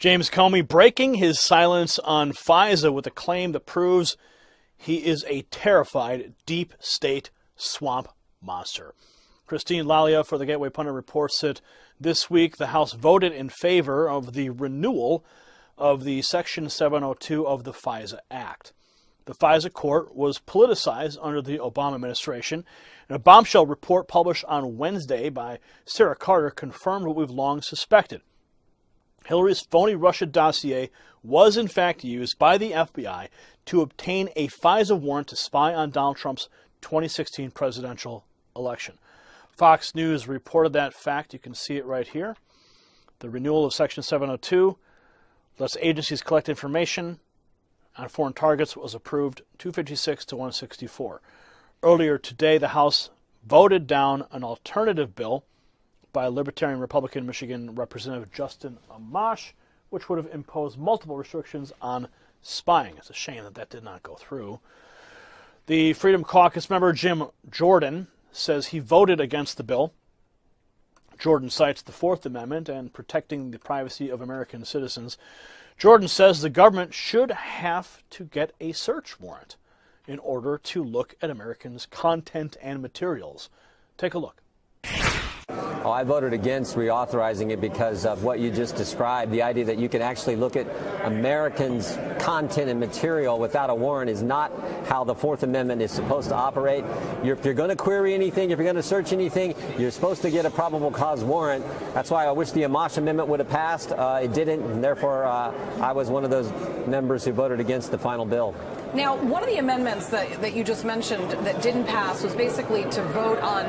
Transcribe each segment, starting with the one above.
James Comey breaking his silence on FISA with a claim that proves he is a terrified deep state swamp monster. Christine Lalia for the Gateway Pundit reports that this week the House voted in favor of the renewal of the Section 702 of the FISA Act. The FISA court was politicized under the Obama administration, and a bombshell report published on Wednesday by Sarah Carter confirmed what we've long suspected. Hillary's phony Russia dossier was in fact used by the FBI to obtain a FISA warrant to spy on Donald Trump's 2016 presidential election. Fox News reported that fact. You can see it right here. The renewal of Section 702 lets agencies collect information on foreign targets was approved 256 to 164. Earlier today, the House voted down an alternative bill by Libertarian Republican Michigan Representative Justin Amash, which would have imposed multiple restrictions on spying. It's a shame that that did not go through. The Freedom Caucus member Jim Jordan says he voted against the bill. Jordan cites the Fourth Amendment and protecting the privacy of American citizens. Jordan says the government should have to get a search warrant in order to look at Americans' content and materials. Take a look. Oh, I voted against reauthorizing it because of what you just described. The idea that you can actually look at Americans' content and material without a warrant is not how the Fourth Amendment is supposed to operate. If you're going to query anything, if you're going to search anything, you're supposed to get a probable cause warrant. That's why I wish the Amash Amendment would have passed. It didn't, and therefore I was one of those members who voted against the final bill. Now, one of the amendments that you just mentioned that didn't pass was basically to vote on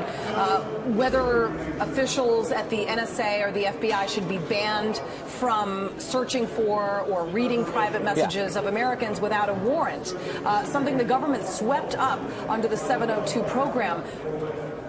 whether officials at the NSA or the FBI should be banned from searching for or reading private messages of Americans without a warrant, something the government swept up under the 702 program.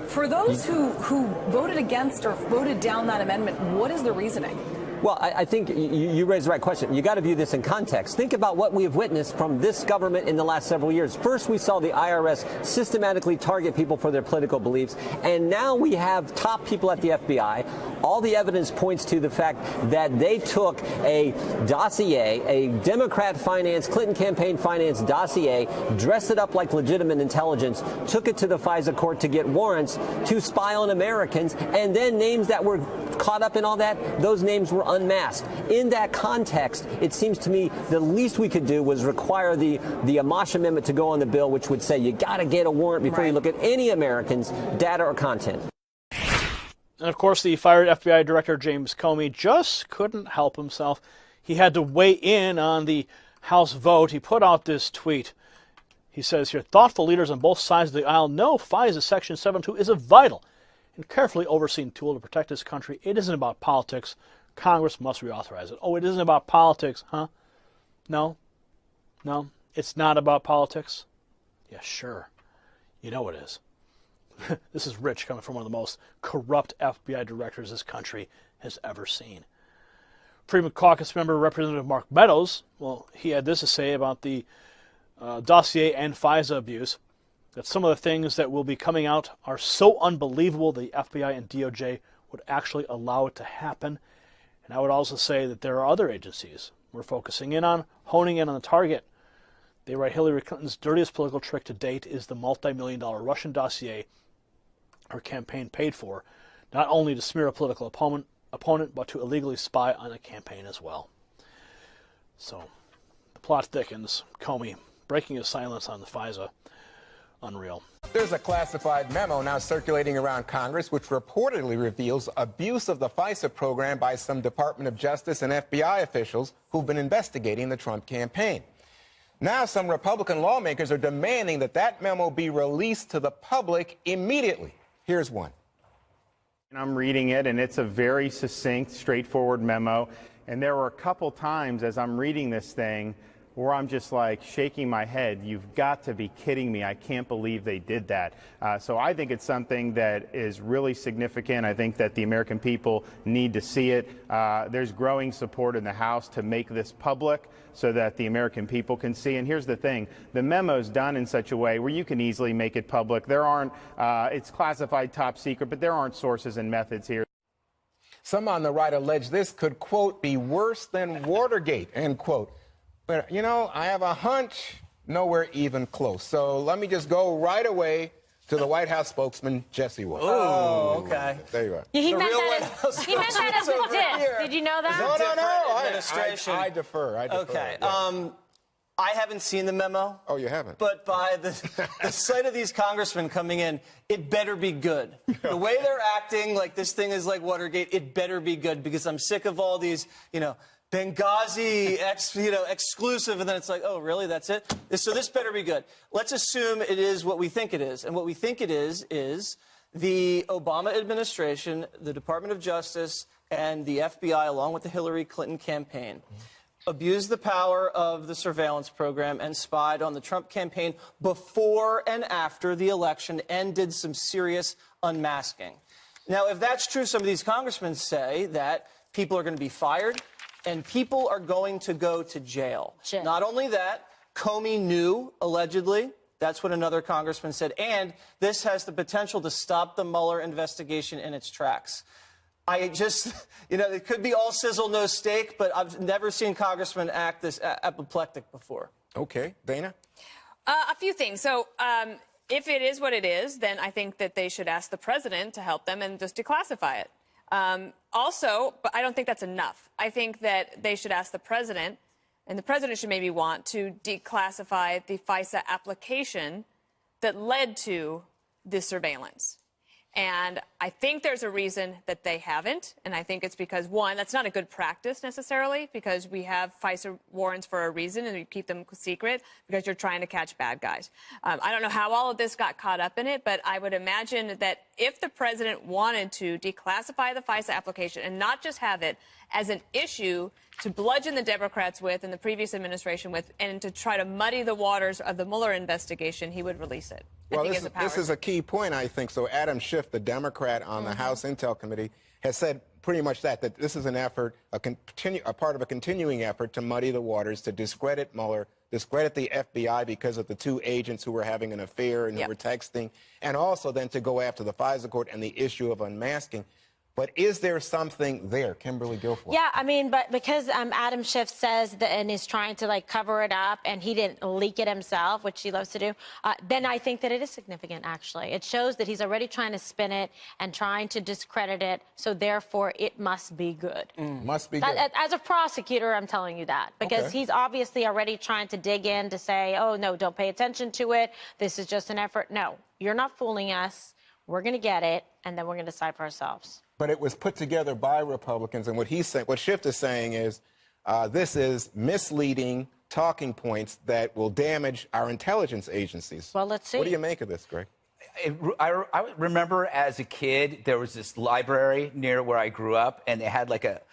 For those who voted against or voted down that amendment, what is the reasoning? Well, I think you raised the right question. You got to view this in context. Think about what we have witnessed from this government in the last several years. First, we saw the IRS systematically target people for their political beliefs, and now we have top people at the FBI. All the evidence points to the fact that they took a dossier, a Democrat finance, Clinton campaign finance dossier, dressed it up like legitimate intelligence, took it to the FISA court to get warrants to spy on Americans, and then names that were caught up in all that, those names were unmasked. In that context, it seems to me the least we could do was require the Amash Amendment to go on the bill, which would say you got to get a warrant before you look at any Americans' data or content. And of course, the fired FBI Director James Comey just couldn't help himself. He had to weigh in on the House vote. He put out this tweet. He says here, thoughtful leaders on both sides of the aisle know FISA Section 702 is a vital and carefully overseen tool to protect this country. It isn't about politics. Congress must reauthorize it. Oh, it isn't about politics, huh? No, it's not about politics. Yeah, sure. You know it is. This is rich coming from one of the most corrupt FBI directors this country has ever seen. Freedom Caucus member Representative Mark Meadows, well, he had this to say about the dossier and FISA abuse, that some of the things that will be coming out are so unbelievable the FBI and DOJ would actually allow it to happen. And I would also say that there are other agencies we're focusing in on, honing in on the target. They write Hillary Clinton's dirtiest political trick to date is the multi-million-dollar Russian dossier her campaign paid for, not only to smear a political opponent, but to illegally spy on a campaign as well. So the plot thickens. Comey breaking his silence on the FISA. Unreal. There's a classified memo now circulating around Congress which reportedly reveals abuse of the FISA program by some Department of Justice and FBI officials who've been investigating the Trump campaign. Now some Republican lawmakers are demanding that that memo be released to the public immediately. Here's one. I'm reading it, and it's a very succinct, straightforward memo. And there were a couple times as I'm reading this thing where I'm just like shaking my head. You've got to be kidding me. I can't believe they did that. So I think it's something that is really significant. I think that the American people need to see it. There's growing support in the House to make this public so that the American people can see. And here's the thing. The memo's done in such a way where you can easily make it public. There aren't, it's classified top secret, but there aren't sources and methods here. Some on the right allege this could, quote, be worse than Watergate, end quote. But, you know, I have a hunch nowhere even close. So let me just go right away to the White House spokesman, Jesse Wolf. Oh, okay. There you are. Yeah, he The meant real that White House as a spokesman diss. Did you know that? No. Administration. I defer. Okay. Yeah. I haven't seen the memo. Oh, you haven't? But by the sight of these congressmen coming in, it better be good. The way they're acting, like this thing is like Watergate, it better be good, because I'm sick of all these, Benghazi, exclusive, and then it's like, oh, really, that's it? So this better be good. Let's assume it is what we think it is. And what we think it is the Obama administration, the Department of Justice, and the FBI, along with the Hillary Clinton campaign, abused the power of the surveillance program and spied on the Trump campaign before and after the election and did some serious unmasking. Now, if that's true, some of these congressmen say that people are going to be fired and people are going to go to jail. Not only that, Comey knew, allegedly. That's what another congressman said. And this has the potential to stop the Mueller investigation in its tracks. I just, it could be all sizzle, no steak, but I've never seen congressmen act this apoplectic before. Okay. Dana? A few things. So if it is what it is, then I think that they should ask the president to help them and just declassify it. Also, but I don't think that's enough. I think that they should ask the president, and the president should maybe want to declassify the FISA application that led to this surveillance. And I think there's a reason that they haven't. And I think it's because, one, that's not a good practice necessarily, because we have FISA warrants for a reason and we keep them secret because you're trying to catch bad guys. I don't know how all of this got caught up in it, but I would imagine that if the president wanted to declassify the FISA application and not just have it as an issue to bludgeon the Democrats with and the previous administration with, and to try to muddy the waters of the Mueller investigation, he would release it. Well, this is a key point, I think. So Adam Schiff, the Democrat on the House Intel Committee, has said pretty much that this is an effort, a part of a continuing effort to muddy the waters, to discredit Mueller, discredit the FBI because of the two agents who were having an affair and who were texting, and also then to go after the FISA court and the issue of unmasking. But is there something there, Kimberly Guilfoyle? Yeah, I mean, but because Adam Schiff says that and is trying to cover it up, and he didn't leak it himself, which he loves to do, then I think that it is significant. Actually, it shows that he's already trying to spin it and trying to discredit it. So therefore, it must be good. Must be good. As a prosecutor, I'm telling you that, because he's obviously already trying to dig in to say, oh no, don't pay attention to it. This is just an effort. No, you're not fooling us. We're going to get it, and then we're going to decide for ourselves. But it was put together by Republicans, and what Schiff is saying is this is misleading talking points that will damage our intelligence agencies. Well, let's see. What do you make of this, Greg? I remember as a kid, there was this library near where I grew up, and it had it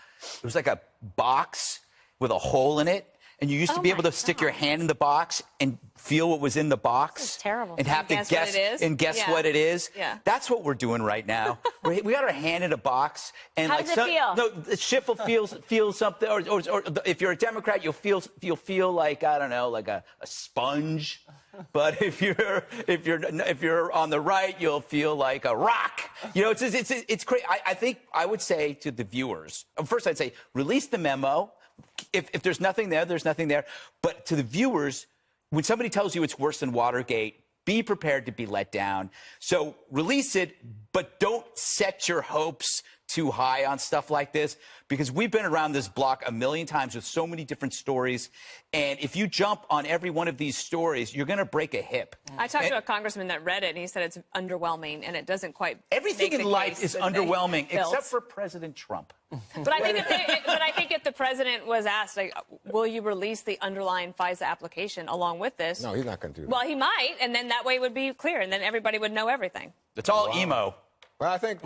was like a box with a hole in it. And you used to be able to stick your hand in the box and feel what was in the box. This is terrible. And have to guess what it is. Yeah. That's what we're doing right now. we got our hand in a box. And How does it feel? No, Schiff will feel something. Or if you're a Democrat, you'll feel like, I don't know, like a sponge. But if you're on the right, you'll feel like a rock. It's crazy. I think I would say to the viewers, first I'd say, release the memo. If there's nothing there, there's nothing there. But to the viewers, when somebody tells you it's worse than Watergate, be prepared to be let down. So release it, but don't set your hopes too high on stuff like this, because we've been around this block a million times with so many different stories. And if you jump on every one of these stories, you're going to break a hip. I talked to a congressman that read it, and he said it's underwhelming, and it doesn't quite. Everything in life is underwhelming, except for President Trump. But I think if the president was asked, will you release the underlying FISA application along with this? No, he's not going to do that. Well, he might, and then that way it would be clear, and then everybody would know everything. It's all emo. Well, I think